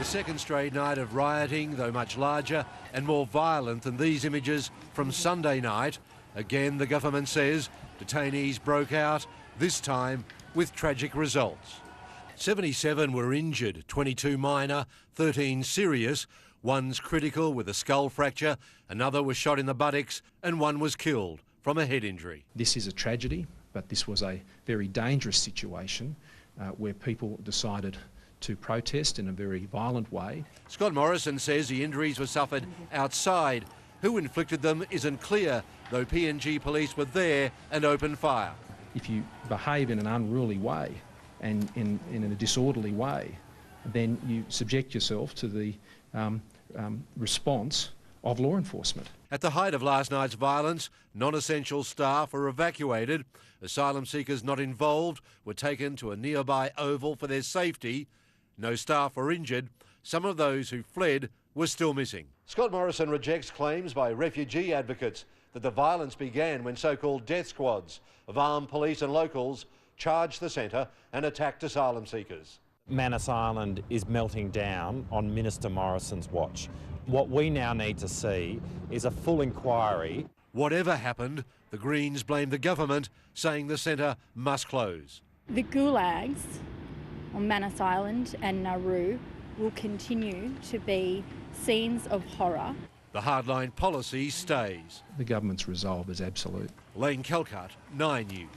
The second straight night of rioting, though much larger and more violent than these images from Sunday night. Again, the government says detainees broke out, this time with tragic results. 77 were injured, 22 minor, 13 serious. One's critical with a skull fracture, another was shot in the buttocks, and one was killed from a head injury. This is a tragedy, but this was a very dangerous situation where people decided to protest in a very violent way. Scott Morrison says the injuries were suffered outside. Who inflicted them isn't clear, though PNG police were there and opened fire. If you behave in an unruly way and in a disorderly way, then you subject yourself to the response of law enforcement. At the height of last night's violence, non-essential staff were evacuated. Asylum seekers not involved were taken to a nearby oval for their safety. No staff were injured. Some of those who fled were still missing. Scott Morrison rejects claims by refugee advocates that the violence began when so-called death squads of armed police and locals charged the centre and attacked asylum seekers. Manus Island is melting down on Minister Morrison's watch. What we now need to see is a full inquiry. Whatever happened, the Greens blame the government, saying the centre must close. The gulags on Manus Island and Nauru will continue to be scenes of horror. The hardline policy stays. The government's resolve is absolute. Lane Calcutt, 9 News.